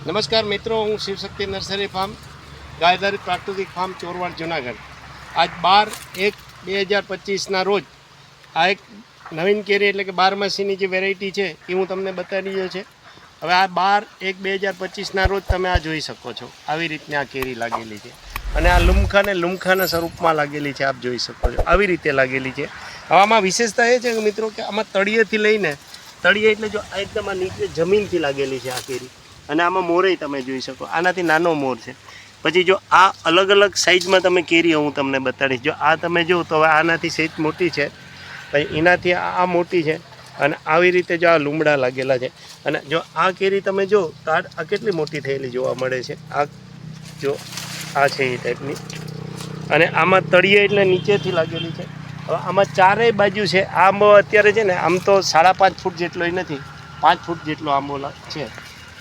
નમસ્કાર મિત્રો, હું શિવશક્તિ નર્સરી ફાર્મ ગાયધારી પ્રાકૃતિક ફાર્મ ચોરવાડ જુનાગઢ. આજ 12/1/2025ના રોજ આ એક નવીન કેરી એટલે કે બારમાસીની જે વેરાયટી છે એ હું તમને બતાવી રહ્યો છે. હવે આ 12/1/2025ના રોજ તમે આ જોઈ શકો છો. આવી રીતની આ કેરી લાગેલી છે અને આ લુમખાના સ્વરૂપમાં લાગેલી છે. આપ જોઈ શકો છો આવી રીતે લાગેલી છે. હવે આમાં વિશેષતા એ છે કે મિત્રો કે આમાં તળિયેથી લઈને તળિયે એટલે જો એકદમ આ નીચે જમીનથી લાગેલી છે આ કેરી. અને આમાં મોરેય તમે જોઈ શકો, આનાથી નાનો મોર છે. પછી જો આ અલગ અલગ સાઇઝમાં તમે કેરી હું તમને બતાડીશ. જો આ તમે જો તો હવે આનાથી સહેજ મોટી છે, પછી એનાથી આ મોટી છે અને આવી રીતે જો આ લીમડા લાગેલા છે. અને જો આ કેરી તમે જો તો આ કેટલી મોટી થયેલી જોવા મળે છે. આ જો આ છે એ ટાઈપની, અને આમાં તળિયે એટલે નીચેથી લાગેલી છે. હવે આમાં ચારેય બાજુ છે. આંબો અત્યારે છે ને આમ તો 5.5 ફૂટ જેટલો નથી, 5 ફૂટ જેટલો આંબો છે.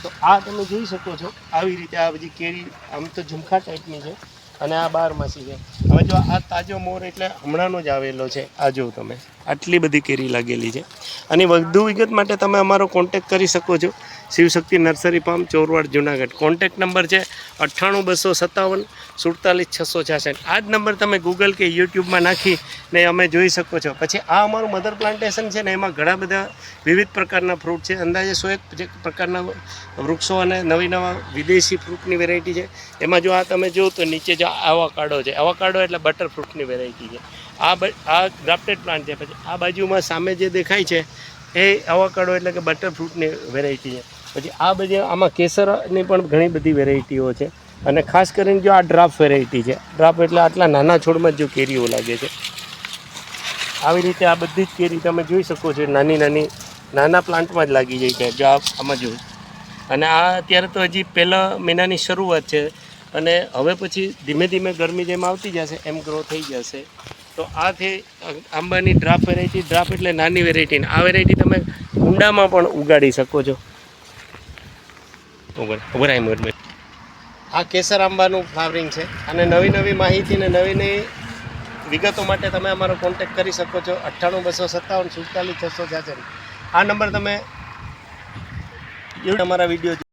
તો આ તમે જોઈ શકો છો આવી રીતે આ બધી કેરી આમ તો ઝુમખા ટાઈપની છે અને આ બારમાસી છે. હવે જો આ તાજો મોર એટલે હમણાંનો જ આવેલો છે. આ જો તમે આટલી બધી કેરી લાગેલી છે. અને વધુ વિગત માટે તમે અમારો કોન્ટેક કરી શકો છો. Shivshakti nursery farm Chorwad Junagadh. Contact number છે 98 257 47 666. આ જ નંબર તમે ગૂગલ કે યુટ્યુબમાં નાખીને અમે જોઈ શકો છો. પછી આ અમારું મધર પ્લાન્ટેશન છે ને, એમાં ઘણા બધા વિવિધ પ્રકારના ફ્રૂટ છે. અંદાજે 100 પ્રકારના વૃક્ષો અને નવા વિદેશી ફ્રૂટની વેરાયટી છે. એમાં જો આ તમે જો તો નીચે જો એવોકાડો છે. એવોકાડો એટલે બટર ફ્રૂટની વેરાયટી છે. આ ગ્રાફ્ટેડ પ્લાન્ટ છે. પછી આ બાજુમાં સામે જે દેખાય છે એ એવોકાડો એટલે કે બટર ફ્રૂટની વેરાયટી છે. પછી આ બધી આમાં કેસરની પણ ઘણી બધી વેરાયટીઓ છે. અને ખાસ કરીને જો આ ડ્રાફ્ટ વેરાયટી છે. ડ્રાફ્ટ એટલે આટલા નાના છોડમાં જ જો કેરીઓ લાગે છે. આવી રીતે આ બધી જ કેરી તમે જોઈ શકો છો. નાના પ્લાન્ટમાં જ લાગી જાય છે. જો આમાં જો, અને આ અત્યારે તો હજી પહેલા મહિનાની શરૂઆત છે અને હવે પછી ધીમે ધીમે ગરમી જેમ આવતી જશે એમ ગ્રો થઈ જશે. તો આ છે આંબાની ડ્રાફ્ટ વેરાયટી. ડ્રાફ્ટ એટલે નાની વેરાયટી. આ વેરાયટી તમે કુંડામાં પણ ઉગાડી શકો છો. આ કેસર આંબાનું ફ્લાવરિંગ છે. અને નવી માહિતી ને નવી વિગતો માટે તમે અમારો કોન્ટેક કરી શકો છો. 98 257 47 666. આ નંબર તમે અમારા વિડીયો